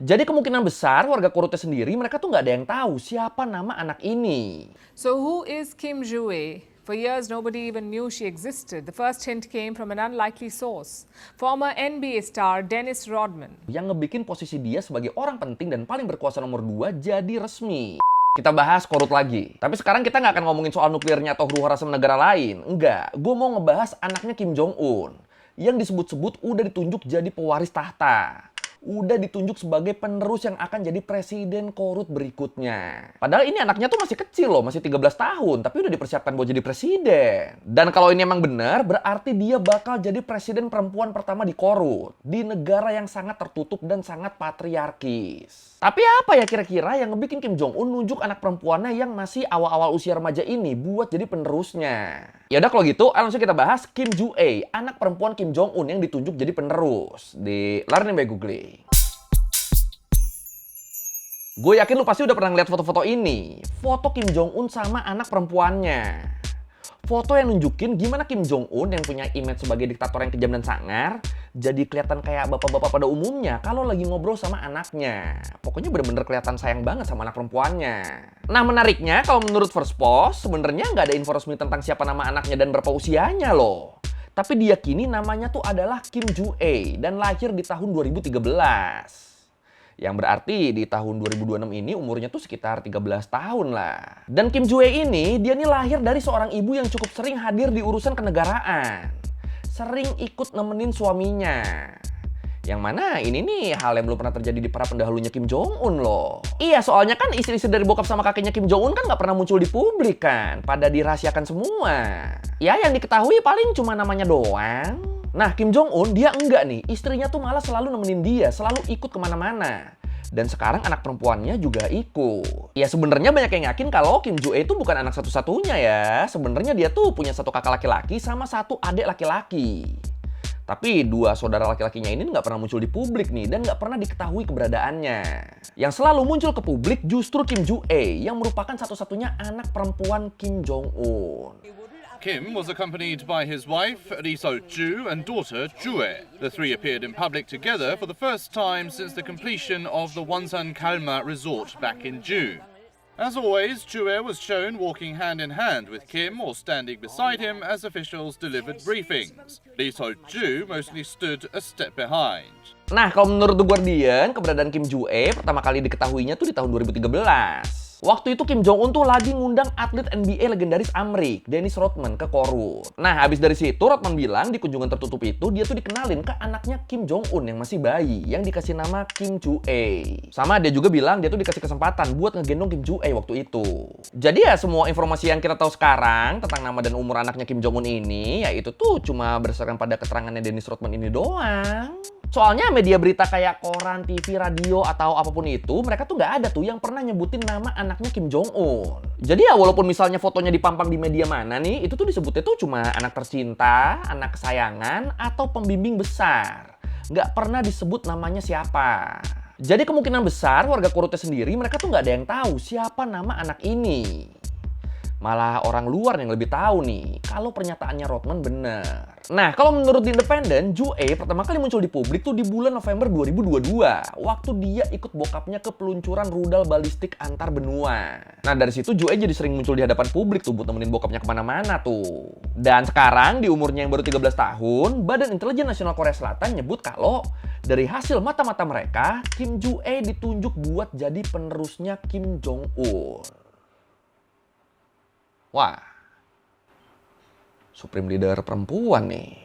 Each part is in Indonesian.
Jadi kemungkinan besar warga Korutnya sendiri mereka tuh nggak ada yang tahu siapa nama anak ini. So who is Kim Joo-ae? For years, nobody even knew she existed. The first hint came from an unlikely source, former NBA star Dennis Rodman. Yang ngebikin posisi dia sebagai orang penting dan paling berkuasa nomor 2 jadi resmi. Kita bahas Korut lagi. Tapi sekarang kita nggak akan ngomongin soal nuklirnya atau huru-hara sama negara lain. Enggak, gue mau ngebahas anaknya Kim Jong-un. Yang disebut-sebut udah ditunjuk jadi pewaris tahta. Udah ditunjuk sebagai penerus yang akan jadi presiden Korut berikutnya. Padahal ini anaknya tuh masih kecil loh, masih 13 tahun, tapi udah dipersiapkan buat jadi presiden. Dan kalau ini emang benar, berarti dia bakal jadi presiden perempuan pertama di Korut, di negara yang sangat tertutup dan sangat patriarkis. Tapi apa ya kira-kira yang ngebikin Kim Jong-un nunjuk anak perempuannya yang masih awal-awal usia remaja ini buat jadi penerusnya? Ya udah kalau gitu, langsung kita bahas Kim Joo-ae, anak perempuan Kim Jong-un yang ditunjuk jadi penerus. Di Learning by Google. Gue yakin lu pasti udah pernah ngeliat foto-foto ini. Foto Kim Jong-un sama anak perempuannya. Foto yang nunjukin gimana Kim Jong-un yang punya image sebagai diktator yang kejam dan sangar jadi kelihatan kayak bapak-bapak pada umumnya kalau lagi ngobrol sama anaknya. Pokoknya bener-bener kelihatan sayang banget sama anak perempuannya. Nah menariknya kalau menurut First Post sebenarnya nggak ada info resmi tentang siapa nama anaknya dan berapa usianya loh. Tapi diyakini namanya tuh adalah Kim Joo-ae dan lahir di tahun 2013. Yang berarti di tahun 2026 ini umurnya tuh sekitar 13 tahun lah. Dan Kim Joo-ae ini, dia nih lahir dari seorang ibu yang cukup sering hadir di urusan kenegaraan. Sering ikut nemenin suaminya. Yang mana ini nih hal yang belum pernah terjadi di para pendahulunya Kim Jong-un loh. Iya, soalnya kan istri-istri dari bokap sama kakeknya Kim Jong-un kan nggak pernah muncul di publik kan. Pada dirahasiakan semua. Ya yang diketahui paling cuma namanya doang. Nah, Kim Jong-un dia enggak nih, istrinya tuh malah selalu nemenin dia, selalu ikut kemana-mana. Dan sekarang anak perempuannya juga ikut. Ya sebenarnya banyak yang yakin kalau Kim Joo-ae itu bukan anak satu-satunya ya. Sebenarnya dia tuh punya satu kakak laki-laki sama satu adik laki-laki. Tapi dua saudara laki-lakinya ini nggak pernah muncul di publik nih dan nggak pernah diketahui keberadaannya. Yang selalu muncul ke publik justru Kim Joo-ae yang merupakan satu-satunya anak perempuan Kim Jong-un. Kim was accompanied by his wife, Lee So-ju, and daughter, Joo-ae. The three appeared in public together for the first time since the completion of the Wonsan Kalma resort back in June. As always, Joo-ae was shown walking hand in hand with Kim or standing beside him as officials delivered briefings. Lee So-ju mostly stood a step behind. Nah, kalau menurut The Guardian, keberadaan Kim Joo-ae pertama kali diketahuinya tuh di tahun 2013. Waktu itu Kim Jong-un tuh lagi ngundang atlet NBA legendaris Amrik, Dennis Rodman, ke Korut. Nah, habis dari situ Rodman bilang di kunjungan tertutup itu dia tuh dikenalin ke anaknya Kim Jong-un yang masih bayi, yang dikasih nama Kim Joo-ae. Sama dia juga bilang dia tuh dikasih kesempatan buat ngegendong Kim Joo-ae waktu itu. Jadi ya semua informasi yang kita tahu sekarang tentang nama dan umur anaknya Kim Jong-un ini, ya itu tuh cuma berdasarkan pada keterangannya Dennis Rodman ini doang. Soalnya media berita kayak koran, TV, radio, atau apapun itu, mereka tuh nggak ada tuh yang pernah nyebutin nama anaknya Kim Jong-un. Jadi ya walaupun misalnya fotonya dipampang di media mana nih, itu tuh disebutnya tuh cuma anak tercinta, anak kesayangan, atau pembimbing besar. Nggak pernah disebut namanya siapa. Jadi kemungkinan besar warga Korutnya sendiri mereka tuh nggak ada yang tahu siapa nama anak ini. Malah orang luar yang lebih tahu nih kalau pernyataannya Rodman bener. Nah, kalau menurut The Independent, Joo-ae pertama kali muncul di publik tuh di bulan November 2022 waktu dia ikut bokapnya ke peluncuran rudal balistik antar benua. Nah, dari situ Joo-ae jadi sering muncul di hadapan publik tuh buat nemenin bokapnya kemana-mana tuh. Dan sekarang di umurnya yang baru 13 tahun, Badan Intelijen Nasional Korea Selatan nyebut kalau dari hasil mata-mata mereka, Kim Joo-ae ditunjuk buat jadi penerusnya Kim Jong-un. Wah, Supreme Leader perempuan nih.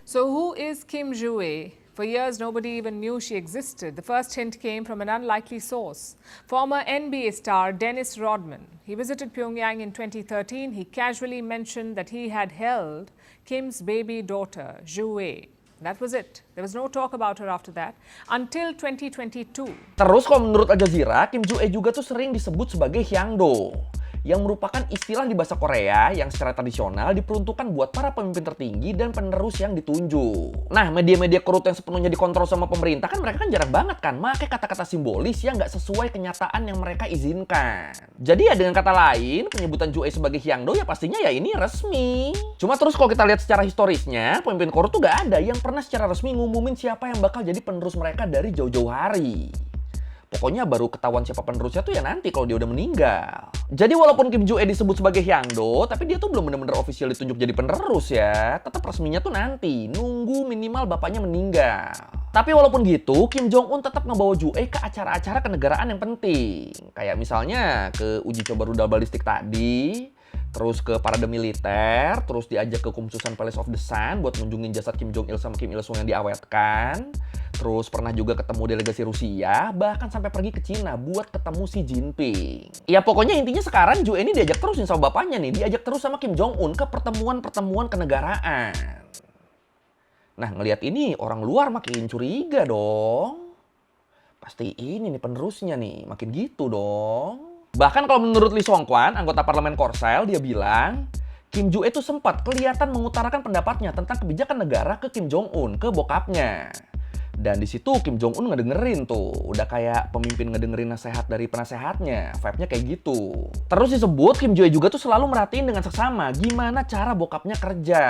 So who is Kim Joo-ae? For years, nobody even knew she existed. The first hint came from an unlikely source, former NBA star Dennis Rodman. He visited Pyongyang in 2013. He casually mentioned that he had held Kim's baby daughter, Joo-ae. That was it. There was no talk about her after that until 2022. Terus kalau menurut Al Jazeera, Kim Joo-ae juga tuh sering disebut sebagai Hyangdo. yang merupakan istilah di bahasa Korea yang secara tradisional diperuntukkan buat para pemimpin tertinggi dan penerus yang ditunjuk. Nah, media-media korut yang sepenuhnya dikontrol sama pemerintah kan mereka kan jarang banget kan pakai kata-kata simbolis yang nggak sesuai kenyataan yang mereka izinkan. Jadi ya dengan kata lain, penyebutan Ju Ae sebagai Hyangdo ya pastinya ya ini resmi. Cuma terus kalau kita lihat secara historisnya, pemimpin korut tuh nggak ada yang pernah secara resmi ngumumin siapa yang bakal jadi penerus mereka dari jauh-jauh hari. Pokoknya baru ketahuan siapa penerusnya tuh ya nanti kalau dia udah meninggal. Jadi walaupun Kim Ju Ae disebut sebagai Hyangdo, tapi dia tuh belum benar-benar official ditunjuk jadi penerus ya. Tetap resminya tuh nanti, nunggu minimal bapaknya meninggal. Tapi walaupun gitu, Kim Jong Un tetap ngebawa Ju Ae ke acara-acara kenegaraan yang penting. Kayak misalnya ke uji coba rudal balistik tadi, terus ke parade militer, terus diajak ke Kumsusan Palace of the Sun buat ngunjungin jasad Kim Jong Il sama Kim Il Sung yang diawetkan. Terus pernah juga ketemu delegasi Rusia, bahkan sampai pergi ke Cina buat ketemu Xi Jinping. Ya pokoknya intinya sekarang Ju Ae ini diajak terus nih sama bapaknya nih, diajak terus sama Kim Jong Un ke pertemuan-pertemuan kenegaraan. Nah ngelihat ini orang luar makin curiga dong. Pasti ini nih penerusnya nih, makin gitu dong. Bahkan kalau menurut Lee Song Kwan, anggota parlemen Korsel, dia bilang Kim Ju Ae itu sempat kelihatan mengutarakan pendapatnya tentang kebijakan negara ke Kim Jong Un, ke bokapnya. Dan di situ Kim Jong Un ngedengerin tuh, udah kayak pemimpin ngedengerin nasihat dari penasehatnya, vibe-nya kayak gitu. Terus disebut Kim Ju Ae juga tuh selalu merhatiin dengan seksama gimana cara bokapnya kerja.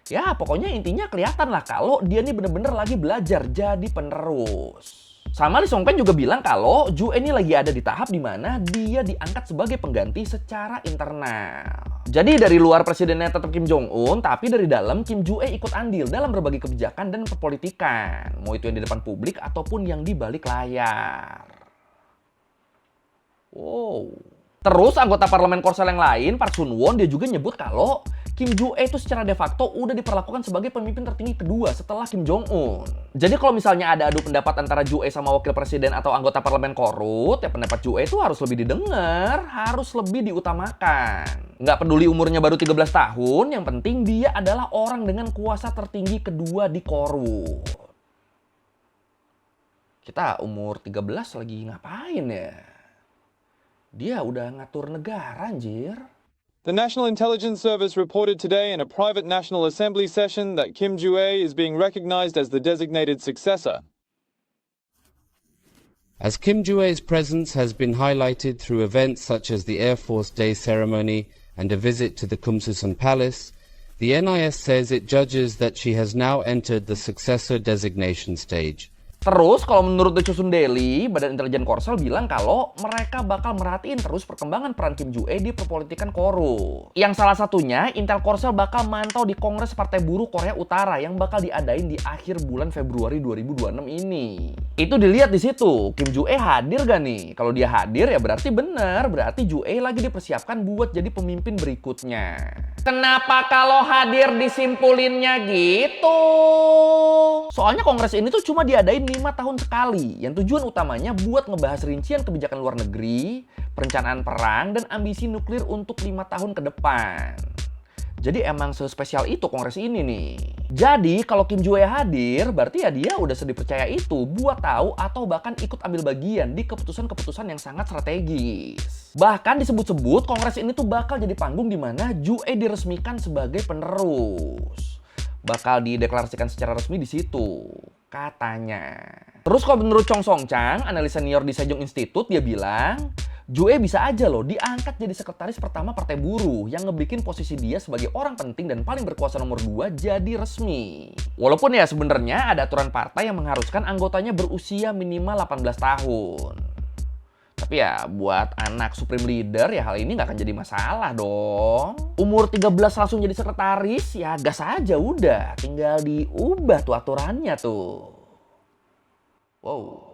Ya pokoknya intinya kelihatan lah kalau dia nih bener-bener lagi belajar jadi penerus. Sama Lee Song Pen juga bilang kalau Ju Ae ini lagi ada di tahap dimana dia diangkat sebagai pengganti secara internal. Jadi dari luar presidennya tetap Kim Jong Un, tapi dari dalam Kim Ju Ae ikut andil dalam berbagai kebijakan dan perpolitikan. Mau itu yang di depan publik ataupun yang di balik layar. Wow. Terus anggota parlemen Korsel yang lain, Park Sun Won, dia juga nyebut kalau Kim Ju Ae itu secara de facto udah diperlakukan sebagai pemimpin tertinggi kedua setelah Kim Jong Un. Jadi kalau misalnya ada adu pendapat antara Ju Ae sama wakil presiden atau anggota parlemen korut, ya pendapat Ju Ae itu harus lebih didengar, harus lebih diutamakan. Nggak peduli umurnya baru 13 tahun, yang penting dia adalah orang dengan kuasa tertinggi kedua di korut. Kita umur 13 lagi ngapain ya? Dia udah ngatur negara, anjir. The National Intelligence Service reported today in a private National Assembly session that Kim Ju Ae is being recognized as the designated successor. As Kim Ju Ae's presence has been highlighted through events such as the Air Force Day ceremony and a visit to the Kumsusan Palace, the NIS says it judges that she has now entered the successor designation stage. Terus kalau menurut The Chosun Daily, Badan Intelijen Korsel bilang kalau mereka bakal merhatiin terus perkembangan peran Kim Ju Ae di perpolitikan korut. Yang salah satunya, Intel Korsel bakal mantau di Kongres Partai Buruh Korea Utara yang bakal diadain di akhir bulan Februari 2026 ini. Itu dilihat di situ, Kim Ju Ae hadir gak nih? Kalau dia hadir ya berarti bener, berarti Ju Ae lagi dipersiapkan buat jadi pemimpin berikutnya. Kenapa kalau hadir disimpulinnya gitu? Soalnya kongres ini tuh cuma diadain 5 tahun sekali, yang tujuan utamanya buat ngebahas rincian kebijakan luar negeri, perencanaan perang, dan ambisi nuklir untuk 5 tahun ke depan. Jadi emang sespesial itu kongres ini nih. Jadi kalau Kim Ju Ae hadir, berarti ya dia udah dipercaya itu buat tahu atau bahkan ikut ambil bagian di keputusan-keputusan yang sangat strategis. Bahkan disebut-sebut kongres ini tuh bakal jadi panggung di mana Ju Ae diresmikan sebagai penerus. Bakal dideklarasikan secara resmi di situ, katanya. Terus kalau menurut Chong Song Chang, analis senior di Sejong Institute, dia bilang Ju Ae bisa aja loh diangkat jadi sekretaris pertama Partai Buruh yang ngebikin posisi dia sebagai orang penting dan paling berkuasa nomor 2 jadi resmi. Walaupun ya sebenarnya ada aturan partai yang mengharuskan anggotanya berusia minimal 18 tahun. Tapi ya buat anak Supreme Leader ya hal ini nggak akan jadi masalah dong. Umur 13 langsung jadi sekretaris ya gas aja udah. Tinggal diubah tuh aturannya tuh. Wow.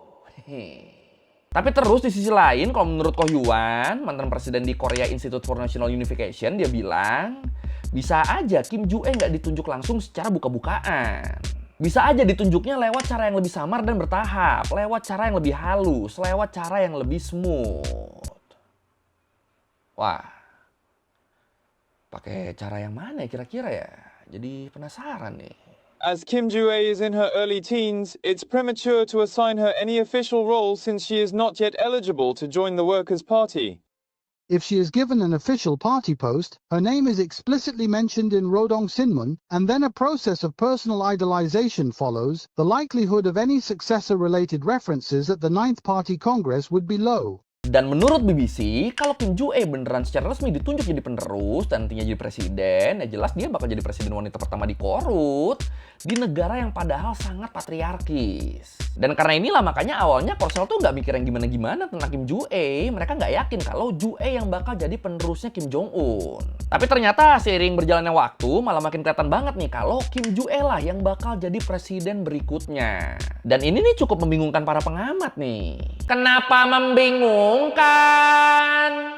Tapi terus di sisi lain kalau menurut Ko Hyuan, mantan presiden di Korea Institute for National Unification, dia bilang bisa aja Kim Ju Ae nggak ditunjuk langsung secara buka-bukaan. Bisa aja ditunjuknya lewat cara yang lebih samar dan bertahap, lewat cara yang lebih halus, lewat cara yang lebih smooth. Wah, pakai cara yang mana ya kira-kira ya? Jadi penasaran nih. As Kim Ju Ae is in her early teens, it's premature to assign her any official role since she is not yet eligible to join the Workers' Party. If she is given an official party post, her name is explicitly mentioned in Rodong Sinmun, and then a process of personal idolization follows, the likelihood of any successor-related references at the 9th Party Congress would be low. Dan menurut BBC, kalau Kim Joo-e beneran secara resmi ditunjuk jadi penerus dan nantinya jadi presiden, ya jelas dia bakal jadi presiden wanita pertama di Korut, di negara yang padahal sangat patriarkis. Dan karena inilah makanya awalnya Korsel tuh nggak mikir yang gimana-gimana tentang Kim Joo-e. Mereka nggak yakin kalau Joo-e yang bakal jadi penerusnya Kim Jong-un. Tapi ternyata seiring berjalannya waktu malah makin kelihatan banget nih kalau Kim Joo-e lah yang bakal jadi presiden berikutnya. Dan ini nih cukup membingungkan para pengamat nih. Kenapa membingungkan?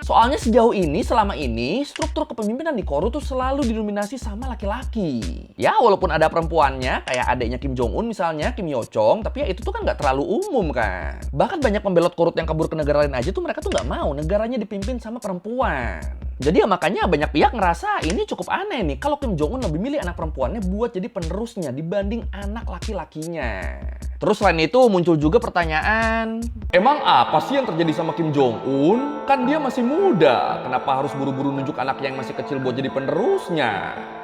Soalnya sejauh ini, selama ini, struktur kepemimpinan di Korut tuh selalu didominasi sama laki-laki. Ya, walaupun ada perempuannya, kayak adiknya Kim Jong-un misalnya, Kim Yo Jong, tapi ya itu tuh kan nggak terlalu umum kan. Bahkan banyak pembelot Korut yang kabur ke negara lain aja tuh mereka tuh nggak mau negaranya dipimpin sama perempuan. Jadi ya makanya banyak pihak ngerasa ini cukup aneh nih kalau Kim Jong-un lebih milih anak perempuannya buat jadi penerusnya dibanding anak laki-lakinya. Terus selain itu muncul juga pertanyaan, emang apa sih yang terjadi sama Kim Jong-un? Kan dia masih muda, kenapa harus buru-buru nunjuk anaknya yang masih kecil buat jadi penerusnya?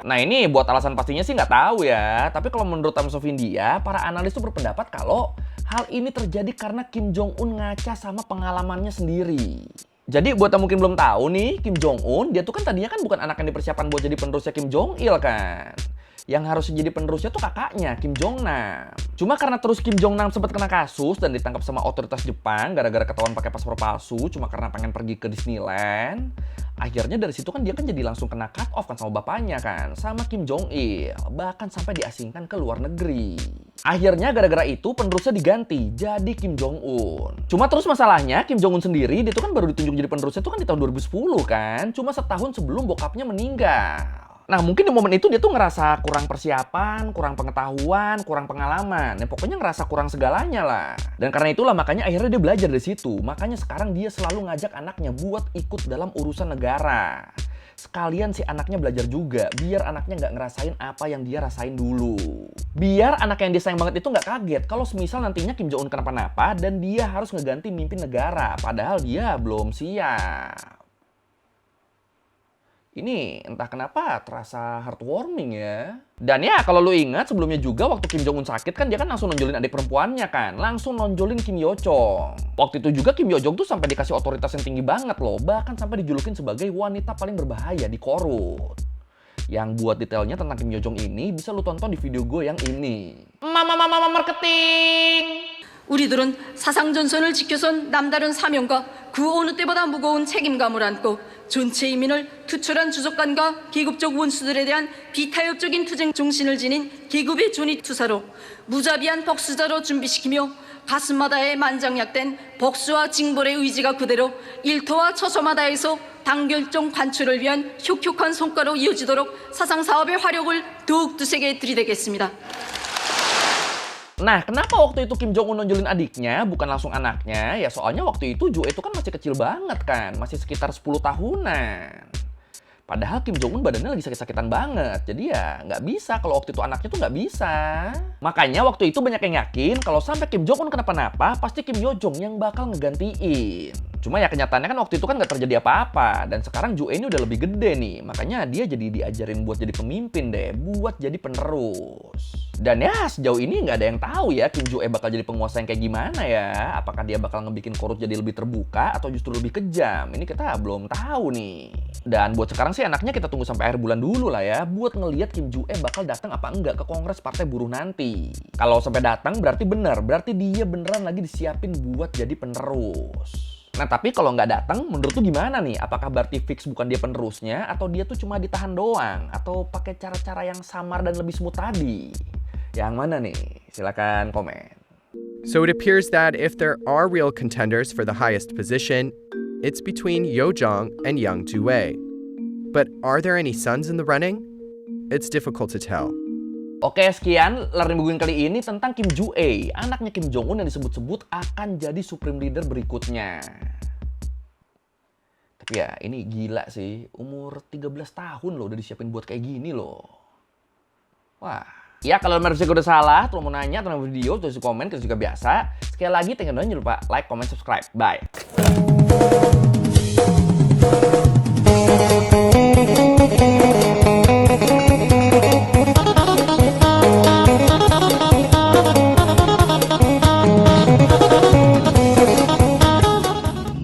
Nah ini buat alasan pastinya sih nggak tahu ya, tapi kalau menurut Times of India, para analis tuh berpendapat kalau hal ini terjadi karena Kim Jong-un ngaca sama pengalamannya sendiri. Jadi buat yang mungkin belum tahu nih, Kim Jong-un dia tuh kan tadinya kan bukan anak yang dipersiapkan buat jadi penerusnya Kim Jong-il kan. Yang harus jadi penerusnya tuh kakaknya, Kim Jong-nam. Cuma karena terus Kim Jong-nam sempat kena kasus dan ditangkap sama otoritas Jepang gara-gara ketahuan pakai paspor palsu cuma karena pengen pergi ke Disneyland. Akhirnya dari situ kan dia kan jadi langsung kena cut off kan sama bapaknya kan, sama Kim Jong-il. Bahkan sampai diasingkan ke luar negeri. Akhirnya gara-gara itu penerusnya diganti jadi Kim Jong-un. Cuma terus masalahnya Kim Jong-un sendiri dia tuh kan baru ditunjuk jadi penerusnya tuh kan di tahun 2010 kan. Cuma setahun sebelum bokapnya meninggal. Nah mungkin di momen itu dia tuh ngerasa kurang persiapan, kurang pengetahuan, kurang pengalaman. Ya pokoknya ngerasa kurang segalanya lah. Dan karena itulah makanya akhirnya dia belajar dari situ. Makanya sekarang dia selalu ngajak anaknya buat ikut dalam urusan negara. Sekalian si anaknya belajar juga, biar anaknya nggak ngerasain apa yang dia rasain dulu. Biar anak yang dia sayang banget itu nggak kaget kalau semisal nantinya Kim Jong-un kenapa-napa dan dia harus ngeganti mimpin negara. Padahal dia belum siap. Ini entah kenapa terasa heartwarming ya. Dan ya kalau lu ingat sebelumnya juga waktu Kim Jong-un sakit kan dia kan langsung nonjolin adik perempuannya kan. Langsung nonjolin Kim Yo Jong. Waktu itu juga Kim Yo Jong tuh sampai dikasih otoritas yang tinggi banget loh. Bahkan sampai dijulukin sebagai wanita paling berbahaya di Korut. Yang buat detailnya tentang Kim Yo Jong ini bisa lu tonton di video gue yang ini. Mama marketing. 우리들은 사상전선을 지켜선 남다른 사명과 그 어느 때보다 무거운 책임감을 안고 전체 인민을 투철한 주석관과 계급적 원수들에 대한 비타협적인 투쟁 정신을 지닌 계급의 존입투사로 무자비한 복수자로 준비시키며 가슴마다에 만장약된 복수와 징벌의 의지가 그대로 일터와 처소마다에서 단결적 관철을 위한 혁혁한 성과로 이어지도록 사상사업의 화력을 더욱 두세게 들이대겠습니다. Nah, kenapa waktu itu Kim Jong-un nonjolin adiknya, bukan langsung anaknya? Ya soalnya waktu itu Joo-e itu kan masih kecil banget kan, masih sekitar 10 tahunan. Padahal Kim Jong-un badannya lagi sakit-sakitan banget, jadi ya nggak bisa kalau waktu itu anaknya tuh nggak bisa. Makanya waktu itu banyak yang yakin kalau sampai Kim Jong-un kenapa-napa, pasti Kim Yo Jong yang bakal ngegantiin. Cuma ya kenyataannya kan waktu itu kan nggak terjadi apa-apa. Dan sekarang Joo-e ini udah lebih gede nih. Makanya dia jadi diajarin buat jadi pemimpin deh. Buat jadi penerus. Dan ya sejauh ini nggak ada yang tahu ya Kim Joo-e bakal jadi penguasa yang kayak gimana ya. Apakah dia bakal ngebikin Korut jadi lebih terbuka atau justru lebih kejam. Ini kita belum tahu nih. Dan buat sekarang sih anaknya kita tunggu sampai akhir bulan dulu lah ya. Buat ngelihat Kim Joo-e bakal datang apa enggak ke Kongres Partai Buruh nanti. Kalau sampai datang berarti bener. Berarti dia beneran lagi disiapin buat jadi penerus. Nah tapi kalau nggak datang, menurut tuh gimana nih? Apakah berarti fix bukan dia penerusnya? Atau dia tuh cuma ditahan doang? Atau pakai cara-cara yang samar dan lebih smooth tadi? Yang mana nih? Silakan komen. So it appears that if there are real contenders for the highest position, it's between Yo Jong and Yang Joo-e. But are there any sons in the running? It's difficult to tell. Oke, sekian Learning Bukuin kali ini tentang Kim Joo-e, anaknya Kim Jong-un yang disebut-sebut akan jadi supreme leader berikutnya. Tapi ya, ini gila sih. Umur 13 tahun loh udah disiapin buat kayak gini loh. Wah. Ya, kalau merasa gue udah salah, atau mau nanya tentang video, tulis di komen, kita juga biasa. Sekali lagi, jangan lupa like, comment, subscribe. Bye.